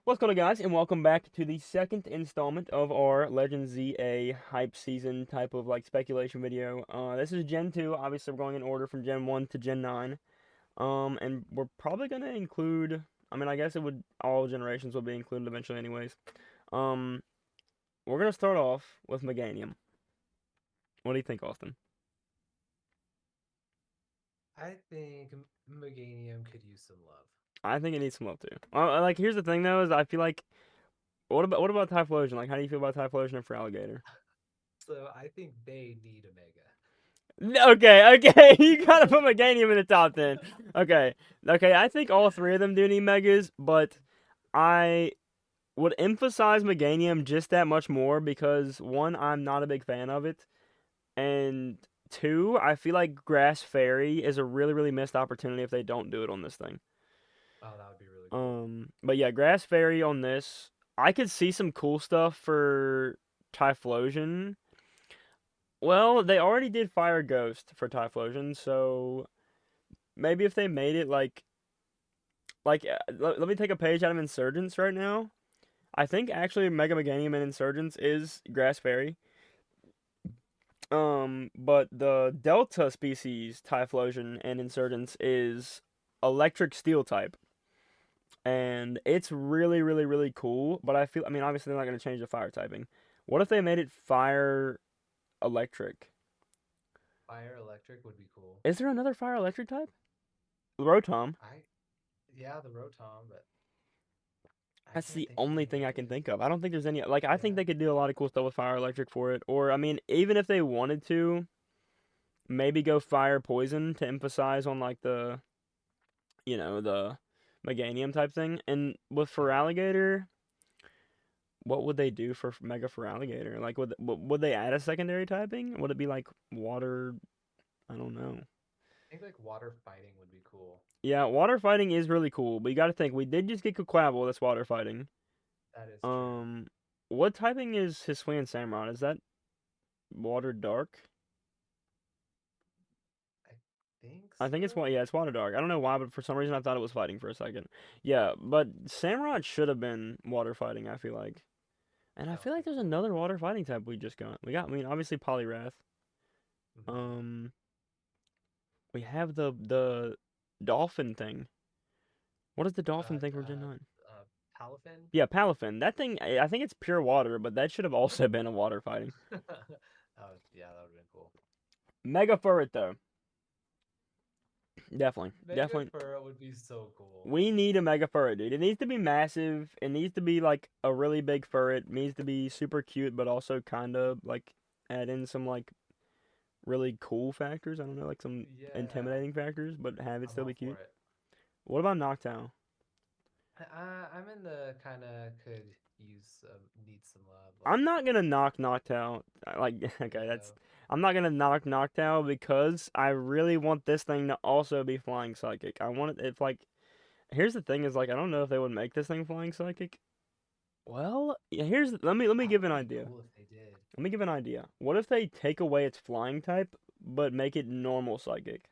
What's going on, guys, and welcome back to the second installment of our Legend ZA hype season type of like speculation video. This is Gen 2. Obviously, we're going in order from Gen 1 to Gen 9. And we're probably gonna include. I mean, I guess it would all generations will be included eventually, anyways. Um, we're gonna start off with Meganium. What do you think, Austin? I think Meganium could use some love. I think it needs some love too. Like, here's the thing though, is I feel like what about Typhlosion? Like, how do you feel about Typhlosion and for Alligator? So I think they need a Mega. Okay, okay, you gotta put Meganium in the top 10. Okay, okay, I think all three of them do need megas, but I would emphasize Meganium just that much more because one, I'm not a big fan of it, and two, I feel like Grass Fairy is a really, really missed opportunity if they don't do it on this thing. Oh, that would be really cool. But yeah, Grass Fairy on this, I could see some cool stuff for Typhlosion. Well, they already did Fire Ghost for Typhlosion, so maybe if they made it let me take a page out of Insurgents right now. I think actually Mega Meganium in Insurgents is Grass Fairy. But the Delta species Typhlosion and Insurgents is Electric Steel type. And it's really, really, really cool. But I mean, obviously they're not going to change the fire typing. What if they made it fire electric? Fire Electric would be cool. Is there another fire electric type? Rotom. I Yeah, the Rotom, but I That's can't the think of only any thing I can others. think of. I don't think there's any like I think Yeah. they could do a lot of cool stuff with fire electric for it. Or I mean, even if they wanted to, maybe go fire poison to emphasize on like the Meganium type thing. And with Yeah. Feraligatr, what would they do for Mega Feraligatr? Like would they add a secondary typing? Would it be like water? I don't know. I think like water fighting would be cool. Yeah, water fighting is really cool, but you got to think we did just get Quaquaval that's water fighting. That is true. Um, what typing is Hisuian Samurott? Is that water dark? I think I think it's so. yeah, it's water dark. I don't know why, but for some reason I thought it was fighting for a second. Yeah, but Samurott should have been water fighting, I feel like. And I That feel would like be there's cool. another water fighting type we just got. I mean, obviously Poliwrath. Hmm. Um, we have the dolphin thing. What is the dolphin Uh, thing for Gen uh, 9? Palafin. Yeah, Palafin. That thing, I think it's pure water, but that should have also been a water fighting. Yeah, that would have been cool. Mega Furret though. Definitely, Mega definitely. Furrow would be so cool. We need a Mega Furret, dude. It needs to be massive. It needs to be like a really big furret. It needs to be super cute, but also kind of like add in some like really cool factors. I don't know, like some Yeah, intimidating factors, but have it I'm still all be for cute. it. What about Noctowl? I'm in the kind of could use need some love. Like, I'm not gonna knock Noctowl. Like, okay, that's. no, I'm not gonna knock Noctowl because I really want this thing to also be flying psychic. I want it. If like, here's the thing: is like, I don't know if they would make this thing flying psychic. Well, yeah, here's let me that give would an be idea. cool if they did. Let me give an idea. What if they take away its flying type, but make it normal psychic?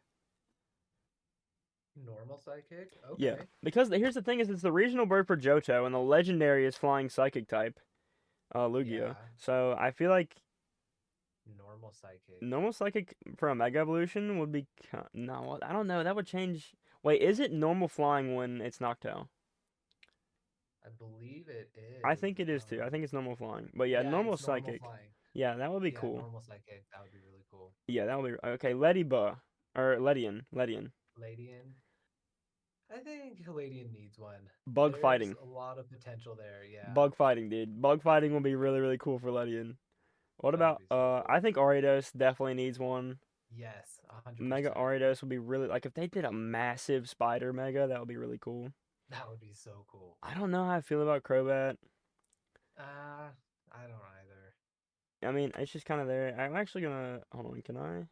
Normal psychic, Yeah, okay. because here's the thing: is it's the regional bird for Johto, and the legendary is flying psychic type, Lugia. Yeah, So I feel like normal psychic. normal psychic for a Mega Evolution would be no. I don't know. That would change. Wait, is it normal flying when it's Noctowl? I believe it I is. think it is too. I think it's normal flying. But yeah, Yeah, normal it's normal psychic. flying. Yeah, that would be Yeah, cool. normal psychic. That would be really cool. Yeah, that would be okay. Leddyba or Ledian. Ladian. I think Ladian needs one. Bug There's fighting. a lot of potential there. Yeah, Bug fighting, dude. Bug fighting would be really, really cool for Ledian. What that would about be so I cool. think Ariados definitely needs one. Yes, 100%. Mega Ariados would be really like if they did a massive spider mega, that would be really cool. That would be so cool. I don't know how I feel about Crobat. I don't either. I mean, it's just kind of there. I'm actually gonna hold on. Can I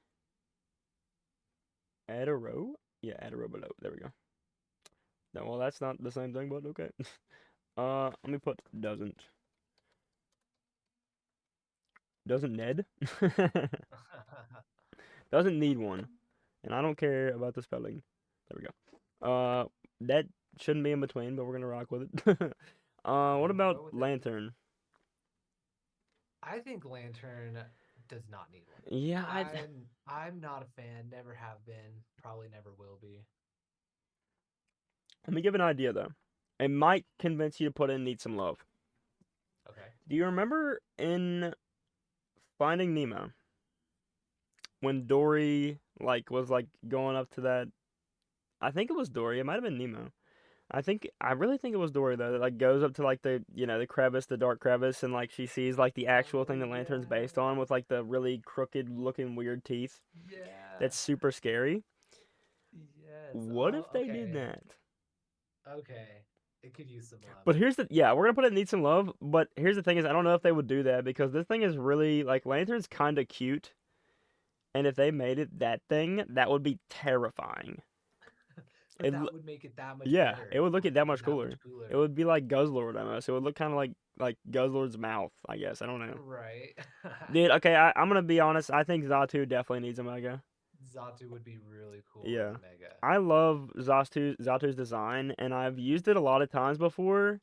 add a row? Yeah, add a row below. There we go. No, well, that's not the same thing, but okay. Let me put doesn't Ned doesn't need one, and I don't care about the spelling. There we go. That shouldn't be in between, but we're gonna rock with it. What I'm gonna about go with it. Lantern? I think Lantern does not need one. Yeah, I'm not a fan, never have been, probably never will be. let me give an idea though. It might convince you to put in Need Some Love. Okay. Do you remember in Finding Nemo when Dory was going up to that? I think it was Dory. It might have been Nemo. I really think it was Dory though that goes up to the the crevice, the dark crevice, and she sees the actual Oh thing the lantern's based yeah. on with the really crooked looking weird teeth. Yeah. That's super scary. Yes. What Oh, if they did okay. that? Okay. It could use some love. But here's the yeah, we're gonna put it in Need Some Love. But here's the thing is I don't know if they would do that because this thing is really Lantern's kind of cute, and if they made it that thing, that would be terrifying. But It that would make it that much Yeah, it better would look it that or much that much cooler. It cooler. would be like Guzzlord almost. It would look kind of like Guzzlord's mouth, I guess. I don't know. Right. Dude, okay, I'm gonna be honest. I think Zatu definitely needs a Mega. Zatu would be really cool as Yeah. a mega. I love Zatu's design, and I've used it a lot of times before.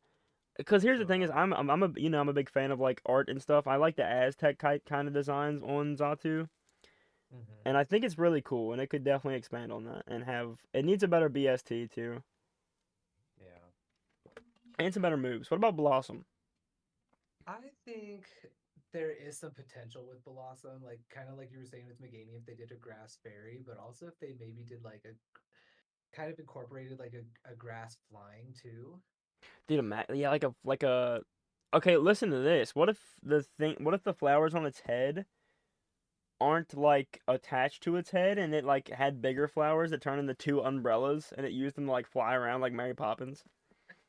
Because here's the So thing is have I. I'm a I'm a big fan of art and stuff. I like the Aztec kind of designs on Zatu, Hmm. and I think it's really cool, and it could definitely expand on that and have it needs a better BST too, Yeah. and some better moves. What about Blossom? I think there is some potential with Blossom, like kind of like you were saying with Meganium, if they did a grass fairy, but also if they maybe did like a kind of incorporated like a grass flying too. Dude, yeah, okay, listen to this. What if the flowers on its head aren't attached to its head and it had bigger flowers that turn into two umbrellas and it used them to fly around like Mary Poppins?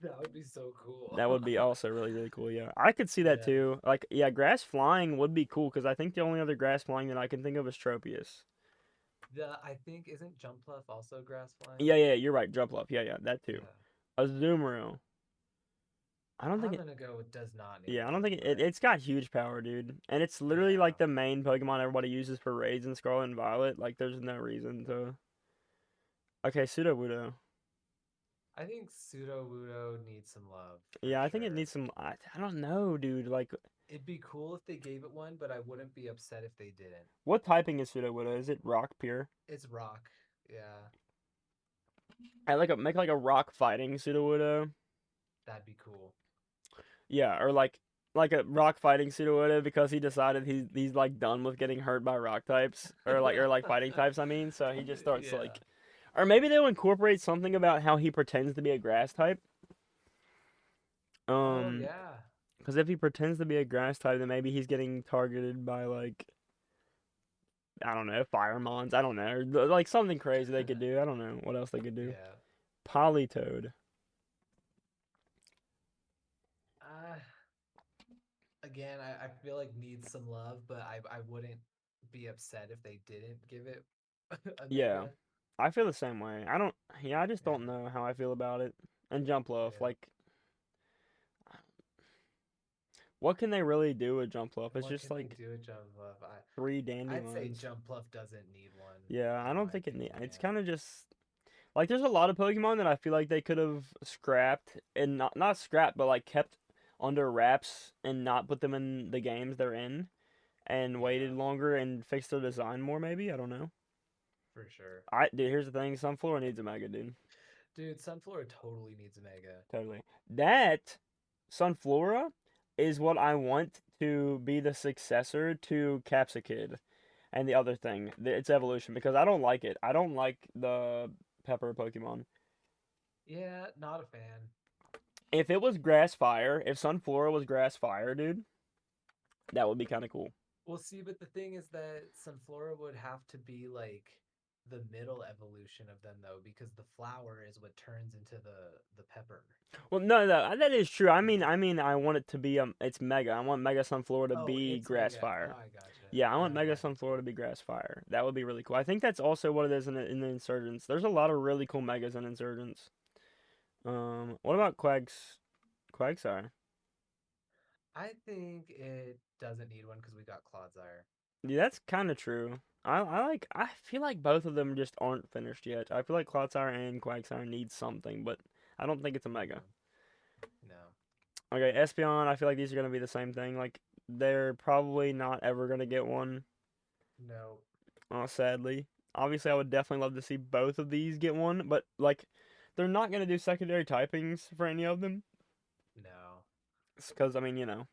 That would be so cool. That would be also really, really cool. Yeah. I could see that Yes. too. Yeah, grass flying would be cool because I think the only other grass flying that I can think of is Tropius. The I think isn't Jumpluff also grass flying? Yeah, yeah, you're right. Jump Love. Yeah, yeah, that too. Yeah. Azumarill. I don't think I'm it. gonna go with does not need Yeah, I one, don't think but it's got huge power, dude. And it's literally yeah. the main Pokemon everybody uses for raids in Scarlet and Violet. There's no reason to. Okay, Sudowoodo. I think Pseudo Wudo needs some love for Yeah, I think it sure. needs some. I don't know, dude. It'd be cool if they gave it one, but I wouldn't be upset if they didn't. What typing is Sudowoodo? Is it Rock Pure? It's rock. Yeah, I make a rock fighting Sudowoodo. that'd be cool. Yeah, or like a rock fighting Sudowoodo because he decided he's done with getting hurt by rock types or fighting types. I mean, so he just starts Yeah. or maybe they'll incorporate something about how he pretends to be a grass type. Oh Um, yeah. because if he pretends to be a grass type, then maybe he's getting targeted by I don't know, Firemons. I don't know, or, something crazy they could do. I don't know what else they could do. Yeah. Politoed. Uh, Again, I feel like needs some love, but I wouldn't be upset if they didn't give it a Yeah, mega. I feel the same way. I don't. Yeah, I just Yeah. don't know how I feel about it. And Jumpluff, Yeah. what can they really do with Jumpluff? It's What just can they do with Jumpluff? three I'd say dandelions. Jumpluff doesn't need one, Yeah, I in don't my think it's opinion. kind of just there's a lot of Pokemon that I feel like they could have scrapped and not scrapped, but kept under wraps and not put them in the games they're in and waited Yeah, longer and fixed their design more. Maybe I don't know. for sure. Dude, here's the thing: Sunflora needs a Mega, dude. Dude, Sunflora totally needs a mega. Totally. That Sunflora is what I want to be the successor to Capsakid and the other thing, its evolution, because I don't like it. I don't like the pepper Pokemon. Yeah, not a fan. If it was Grass Fire, if Sunflora was Grass Fire, dude, that would be kind of cool. Well, see, but the thing is that Sunflora would have to be like the middle evolution of them though, because the flower is what turns into the pepper. Well, no, no, that is true. I want it to be it's Mega. I want Mega Sunflora to Oh, be it's Grass mega. Oh, Fire. I gotcha. Yeah, I want Mega Okay. Sunflora to be Grass Fire. That would be really cool. I think that's also what it is in the Insurgents. There's a lot of really cool Megas in Insurgents. What about Quagsire? I think it doesn't need one because we got Clodsire. Yeah, that's kind of true. I feel like both of them just aren't finished yet. I feel like Clodsire and Quagsire need something, but I don't think it's a Mega. Hmm. No. Okay, Espeon, I feel like these are gonna be the same thing. Like they're probably not ever gonna get one, No, sadly. Obviously, I would definitely love to see both of these get one, but like they're not gonna do secondary typings for any of them. no. Because I mean,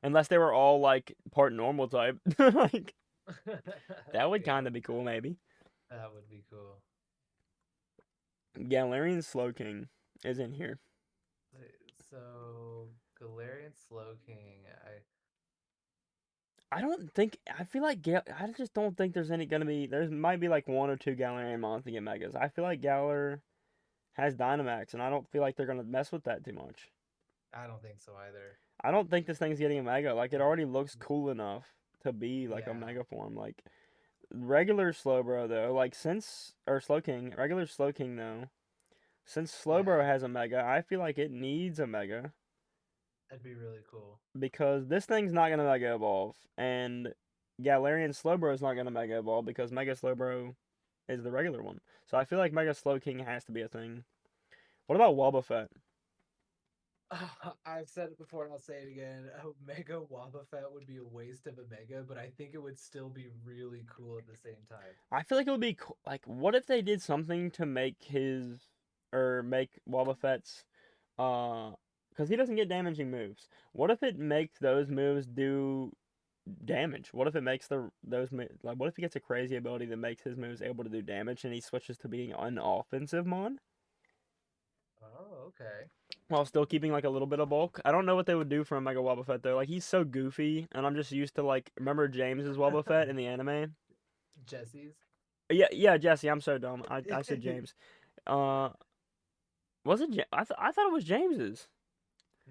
unless they were all like part normal type, like that would kind Yep, of be cool, maybe. that would be cool. Galarian Slowking is in here. So Galarian Slowking, I don't think I feel like I just don't think there's any gonna be. There might be like one or two Galarian mons to get megas. I feel like Galar has Dynamax, and I don't feel like they're gonna mess with that too much. I don't think so either. I don't think this thing's getting a mega. Like it already looks cool enough to be like a Yeah, mega form. Like regular Slowbro though, like since or Slowking, regular Slowking though, since Slowbro yeah, has a mega, I feel like it needs a mega that'd be really cool. because this thing's not gonna mega evolve, and Galarian Slowbro is not gonna mega evolve because Mega Slowbro is the regular one. So I feel like Mega Slowking has to be a thing. What about Wobbuffet? I've said it before and I'll say it again. A Mega Wobbuffet would be a waste of a Mega, but I think it would still be really cool at the same time. I feel like it would be cool. Like, what if they did something to make his or make Wobbuffet's uh, because he doesn't get damaging moves. What if it makes those moves do damage? What if it makes like? What if he gets a crazy ability that makes his moves able to do damage and he switches to being an offensive mon Oh, okay. while still keeping like a little bit of bulk? I don't know what they would do for a Mega Wobbuffet though. Like he's so goofy, and I'm just used to like remember James's Wobbuffet in the anime. Jesse's? Yeah, yeah, Jesse. I'm so dumb. I said James. Uh, was it? I thought it was James's.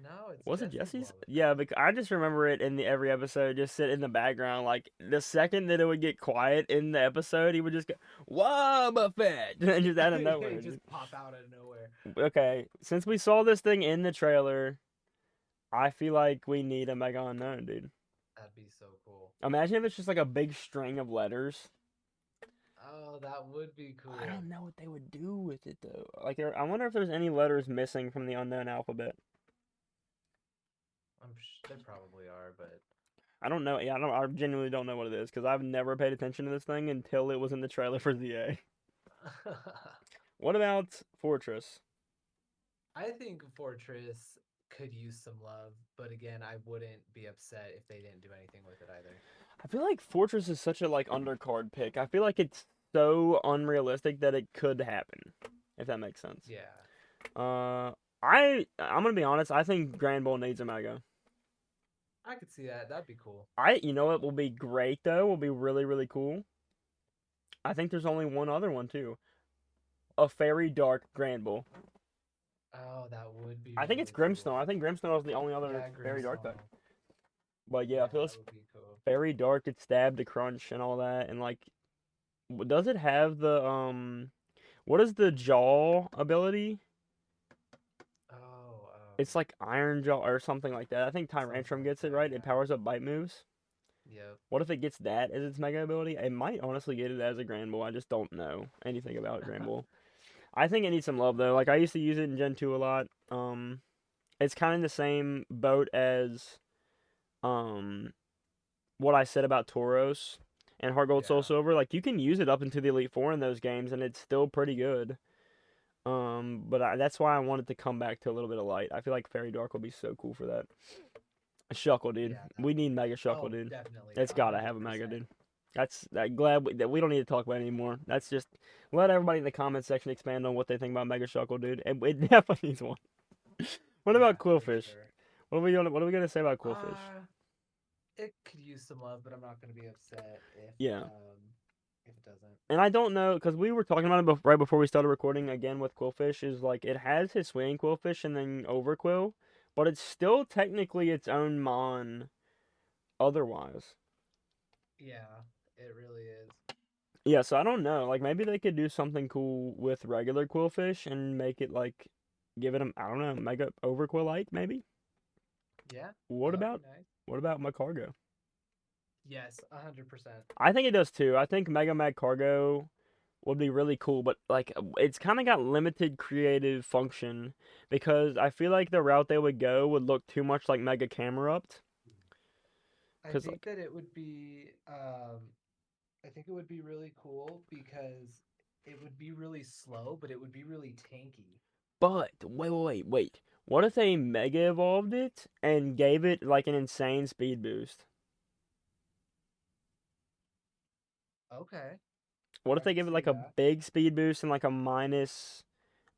No, it's Was it Jesse's Jesse's? Yeah, Wobbuffet. because I just remember it in the every episode, just sit in the background. Like the second that it would get quiet in the episode, he would just go, "Whoa, Buffett!" and just out of He nowhere. just pop out of nowhere. Okay, since we saw this thing in the trailer, I feel like we need a Mega Unknown, dude. That'd be so cool. Imagine if it's just like a big string of letters. Oh, that would be I cool. don't know what they would do with it though. Like, I wonder if there's any letters missing from the unknown alphabet. There probably are, but I don't know. Yeah, I don't. I genuinely don't know what it is because I've never paid attention to this thing until it was in the trailer for ZA. What about Fortress? I think Fortress could use some love, but again, I wouldn't be upset if they didn't do anything with it either. I feel like Fortress is such a like undercard pick. I feel like it's so unrealistic that it could happen, if that makes sense. Yeah, Uh, I'm gonna be honest. I think Grand Bull needs a mega. I could see that. That'd be cool. You know what will be great though? Will be really really cool. I think there's only one other one too. A Fairy Dark Grand Bull. Oh, that would be I think it's really Grimstone. cool. I think Grimstone is the only other Yeah, Fairy Dark type. Grimstone. But yeah, I Yeah, feel that it's would be cool. Fairy Dark gets stabbed to crunch and all that, and like, does it have the what is the jaw ability? Oh, It's like Iron Jaw or something like that. I think something Tyrantrum like gets it that. right. It Yeah. powers up bite moves. Yep. What if it gets that as its mega ability? It might honestly get it as a Grand Bull. I just don't know anything about Grand Bull. I think it needs some love though. Like I used to use it in Gen 2 a lot. It's kind of the same boat as um what I said about Tauros and Heart Gold Soul Yeah. Silver. Like you can use it up into the Elite Four in those games, and it's still pretty good. But that's why I wanted to come back to a little bit of light. I feel like Fairy Dark will be so cool for that. Shuckle, dude. Yeah. We need Mega Shuckle, Oh, dude. definitely. It's A gotta hundred have a Mega, percent. dude. That's that glad that we don't need to talk about it anymore. That's just let everybody in the comment section expand on what they think about Mega Shuckle, dude. It definitely needs one. What about Yeah, for Quillfish? sure. What are we gonna say about Quillfish? Uh, it could use some love, but I'm not gonna be upset Yeah. if it doesn't. And I don't know because we were talking about it right before we started recording again with Quillfish. Is like it has his swinging Quillfish and then Overquill, but it's still technically its own mon otherwise. Yeah, it really is. Yeah, so I don't know. Like maybe they could do something cool with regular Quillfish and make it like give it a I don't know, Mega Overquill-like maybe. Yeah, What that would be about nice. Macargo? Yes, 100%. I think it does too. I think Mega Mag Cargo would be really cool, but like it's kind of got limited creative function because I feel like the route they would go would look too much like Mega Camerupt. I Cause think like, that it would be I think it would be really cool because it would be really slow, but it would be really tanky. but wait. What if they Mega Evolved it and gave it like an insane speed boost? Okay, What if I they could give it see like a that. big speed boost and like a minus?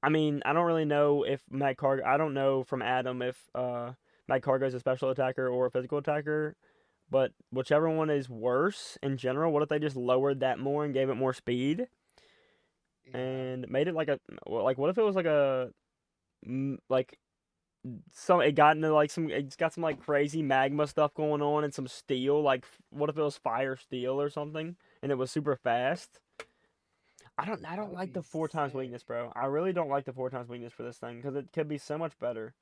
I mean, I don't really know if Matt Cargo. I don't know from Adam if Matt Cargo is a special attacker or a physical attacker. But whichever one is worse in general, what if they just lowered that more and gave it more speed Yeah, and made it like a like what if it was like a like some it got into like some it's got some like crazy magma stuff going on and some steel like what if it was fire steel or something and it was super fast? I that don't would like be the four times sick. weakness, bro. I really don't like the four times weakness for this thing because it could be so much better.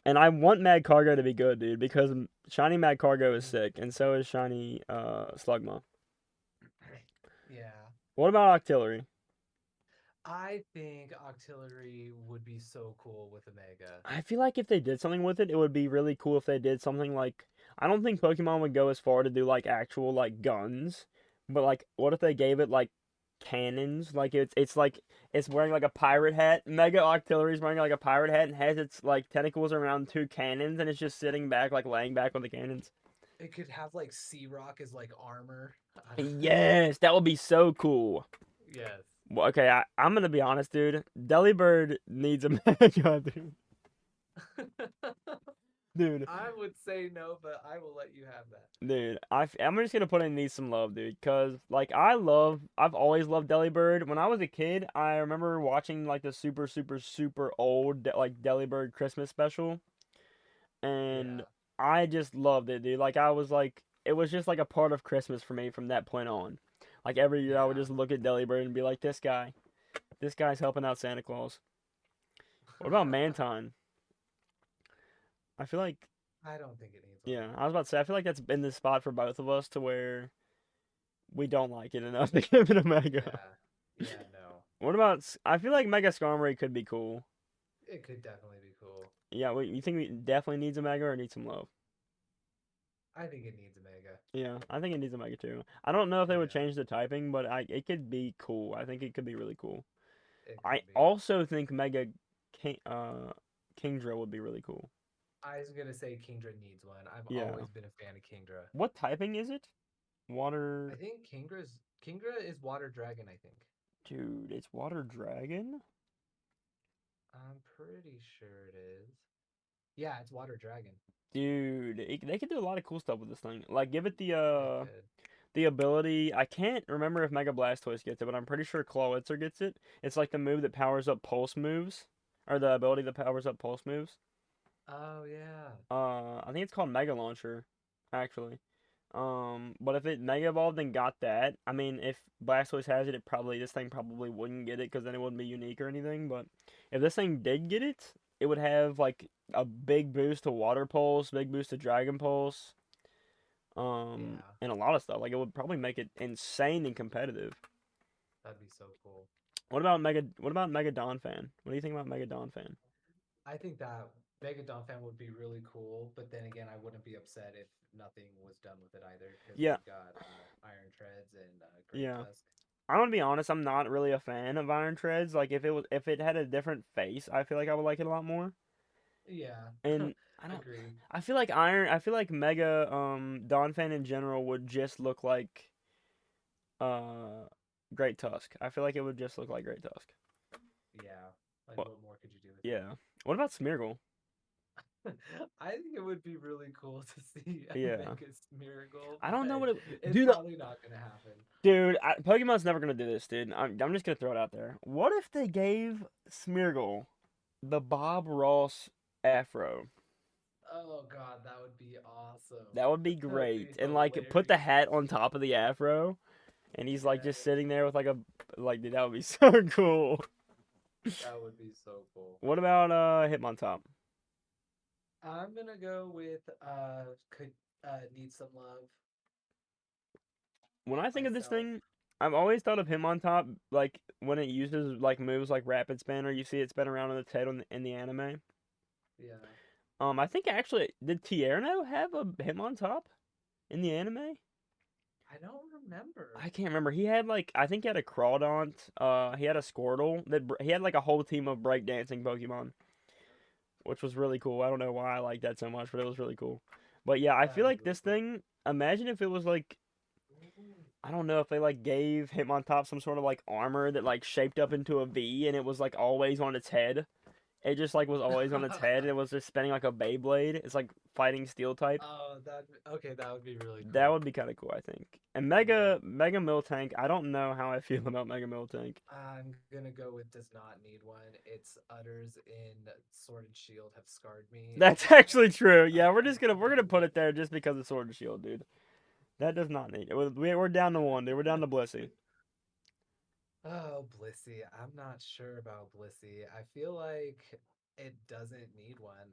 And I want Mad Cargo to be good, dude, because Shiny Mad Cargo is sick, and so is Shiny Slugma. Yeah. What about Octillery? I think Octillery would be so cool with a Mega. I feel like if they did something with it, it would be really cool if they did something like I don't think Pokemon would go as far to do like actual like guns, but like what if they gave it like cannons? Like it's like it's wearing like a pirate hat. Mega Octillery's wearing like a pirate hat and has its like tentacles around two cannons and it's just sitting back like laying back on the cannons. It could have like Sea Rock as like armor. Yes, that would be so cool. Yes. Well, okay, I'm gonna be honest, dude. Delibird needs a Mega, dude. Dude, I would say no, but I will let you have that. Dude, I'm just gonna put in need some love, dude, cause like I've always loved Delibird. When I was a kid, I remember watching like the super old like Delibird Christmas special, and Yeah. I just loved it, dude. Like I was like, it was just like a part of Christmas for me from that point on. Like every year, I would Yeah. just look at Delibird and be like, this guy's helping out Santa Claus. What about Mantine? I feel like, I don't think it needs one. yeah, I was about to say, I feel like that's been the spot for both of us to where we don't like it enough to give it a Mega. Yeah. Yeah, no. What about? I feel like Mega Skarmory could be cool. It could definitely be cool. Yeah, wait, you think it definitely needs a Mega or needs some love? I think it needs a Mega. Yeah, I think it needs a Mega too. I don't know if they would Yeah, change the typing, but it could be cool. I think it could be really cool. it I could be. also think Mega King, Kingdra would be really cool. I was gonna say Kingdra needs one. I've Yeah. always been a fan of Kingdra. What typing is it? I Water. think Kingdra is Water Dragon, I think. Dude, it's Water Dragon? I'm pretty sure it is. Yeah, it's Water Dragon. Dude, they could do a lot of cool stuff with this thing. Like, give it It could. the ability. I can't remember if Mega Blastoise gets it, but I'm pretty sure Clawitzer gets it. It's like the move that powers up Pulse moves, or the ability that powers up Pulse moves. Oh yeah. I think it's called Mega Launcher, actually. But if it Mega Evolved and got that, I mean, if Blastoise has it, this thing probably wouldn't get it because then it wouldn't be unique or anything. But if this thing did get it, it would have like a big boost to Water Pulse, big boost to Dragon Pulse, Yeah. and a lot of stuff. Like it would probably make it insane and competitive. That'd be so cool. What about Mega Donphan? What do you think about Mega Donphan? I think that Megadon fan would be really cool, but then again, I wouldn't be upset if nothing was done with it either, because Yeah, we've got Iron Treads and Great yeah. Tusk. I'm gonna be honest, I'm not really a fan of Iron Treads. Like if it had a different face, I feel like I would like it a lot more. Yeah, And I don't agree. I feel like Mega Donphan in general would just look like uh Great Tusk. I feel like it would just look like Great Tusk. Yeah, like What what more could you do with yeah. What about Smeargle? it? I think it would be really cool to see a Yeah. Mega Smeargle, I don't know but what it it's dude probably not gonna happen. Pokemon's never gonna do this, dude. I'm just gonna throw it out there. What if they gave Smeargle the Bob Ross afro? Oh God, that would be awesome. That would be That would be great. And like put the hilarious. hat on top of the afro and he's like just Yes, sitting there with like a like dude, that would be so cool. that would be so cool. What about Hitmontop? I'm gonna go with could need some love When I think of this myself. thing, I've always thought of him on top, like when it uses like moves like rapid spin, or you see it spin around on its head in the anime. Yeah. I think actually did Tierno have a him on top in the anime? I don't remember. I can't remember. He had like I think he had a Crawdaunt. He had a Squirtle. He had like a whole team of breakdancing Pokemon, which was really cool. I don't know why I like that so much, but it was really cool. But yeah, I That feel is like really this cool. thing. Imagine if it was like I don't know if they like gave him on top some sort of like armor that like shaped up into a V and it was like always on its head. It just like was always on its head and it was just spinning like a Beyblade. It's like fighting steel type. Oh, that okay, that would be really That cool. would be kind of cool, I think. And Yeah. Mega Miltank, I don't know how I feel about Mega Miltank. I'm gonna go with does not need one. Its udders in Sword and Shield have scarred me, That's and actually true. Yeah, I we're gonna don't put need it there just because of Sword and Shield, dude. That does not need it. We're down to one, dude. We're down to Blissey. it. Oh, Blissey. I'm not sure about Blissey. I feel like it doesn't need one.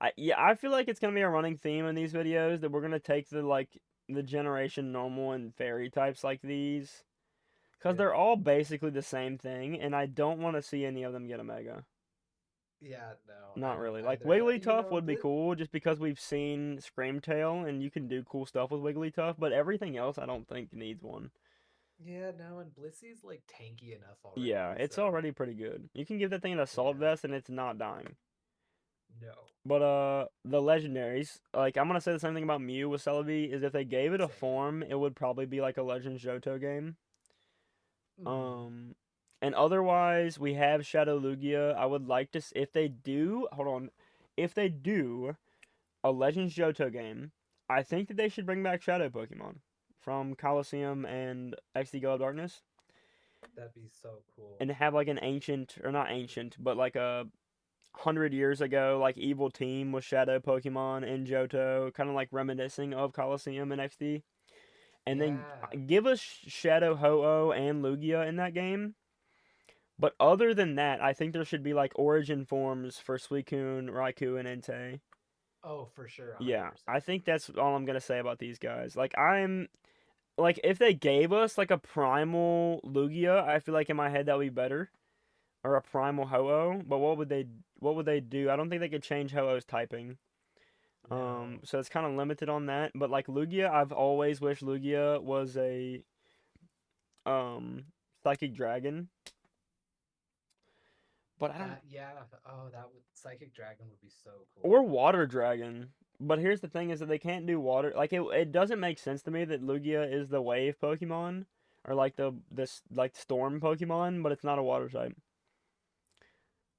I feel like it's gonna be a running theme in these videos that we're gonna take the generation normal and fairy types like these because they're Yeah. all basically the same thing, and I don't want to see any of them get a mega. Yeah, no, I Not don't really. Like either. And Wigglytuff would be cool just because we've seen Screamtail and you can do cool stuff with Wigglytuff, but everything else I don't think needs one. yeah, no, and Blissey's like tanky enough Yeah, already, it's so already pretty good. You can give that thing an assault yeah. vest and it's not dying. No. But the legendaries, like I'm gonna say the same thing about Mew with Celebi, is if they gave it a Same. form, it would probably be like a Legends Johto game. Mm-hmm. Um, and otherwise we have Shadow Lugia. I would like to if they do, hold on, if they do a Legends Johto game, I think that they should bring back Shadow Pokemon from Colosseum and XD Glow of Darkness, That'd be so cool. and have like an ancient or not ancient, but like a 100 years ago, like evil team with Shadow Pokemon and Johto, kind of like reminiscing of Colosseum and XD, and then Yeah. give us Shadow Ho-Oh and Lugia in that game. But other than that, I think there should be like origin forms for Suicune, Raikou, and Entei. Oh, for sure, Yeah, 100%. I think that's all I'm gonna say about these guys. Like if they gave us like a primal Lugia, I feel like in my head that would be better. Or a primal Ho-Oh, but what would they do? I don't think they could change Ho-Oh's typing. No. So it's kind of limited on that. But like Lugia, I've always wished Lugia was a um psychic dragon. But I don't Yeah. Oh, that would Psychic Dragon would be so or cool. water dragon. But here's the thing is that they can't do water. Like it doesn't make sense to me that Lugia is the wave Pokemon or like the this like storm Pokemon, but it's not a water type.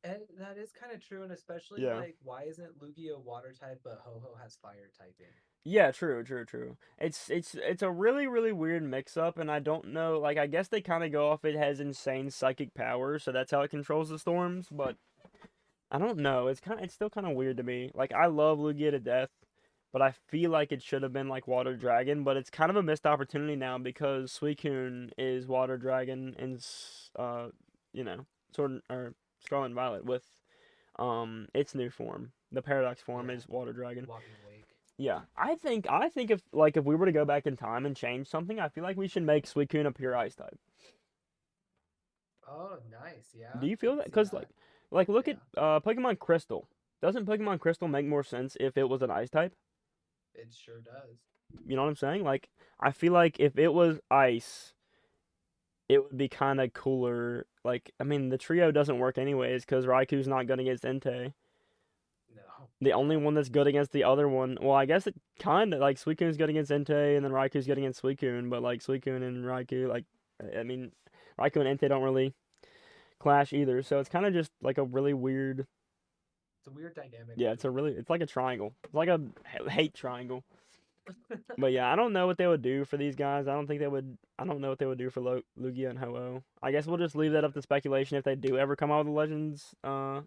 And that is kind of true, and especially Yeah. like, why isn't Lugia water type, but Ho-Oh has fire typing? Yeah, true. It's a really weird mix up, and I don't know. Like, I guess they kind of go off it has insane psychic powers, so that's how it controls the storms. But I don't know. It's still kind of weird to me. Like, I love Lugia to death, but I feel like it should have been like Water Dragon. But it's kind of a missed opportunity now because Suicune is Water Dragon and you know, Sword or Scarlet and Violet with its new form. The Paradox form Yeah, is Water Dragon. Walking Wake. Yeah, I think if like if we were to go back in time and change something, I feel like we should make Suicune a pure ice type. Oh, nice. Do Yeah, you I feel could that? see Cause that. like look at Yeah, Pokemon Crystal. Doesn't Pokemon Crystal make more sense if it was an ice type? it sure does. You know what I'm saying? Like I feel like if it was ice, it would be kind of cooler. Like I mean, the trio doesn't work anyways because Raikou's not good against Entei. No, The only no. one that's good against the other one, well, I guess it kind of like Suicune's good against Entei, and then Raikou's good against Suicune, but like Suicune and Raikou, like, I mean, Raikou and Entei don't really clash either, so it's kind of just like a really weird, It's a weird dynamic yeah, between them. it's like a triangle. It's like a hate triangle. But yeah, I don't know what they would do for these guys. I don't know what they would do for Lugia and Ho-Oh. I guess we'll just leave that up to speculation if they do ever come out with a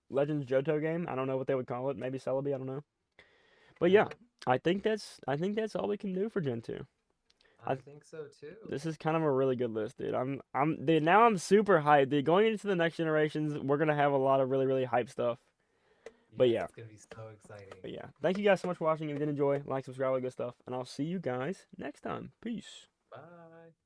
Legends Johto game. I don't know what they would call it. Maybe Celebi, I don't know. But yeah, Yeah, I think that's all we can do for Gen 2. I I think so too. This is kind of a really good list, dude. Dude, now I'm super hyped, dude. Going into the next generations, we're gonna have a lot of really hype stuff. But Yes, yeah, it's gonna be so exciting. but yeah. Thank you guys so much for watching. If you did enjoy, like, subscribe, all that good stuff, and I'll see you guys next time. Peace. Bye.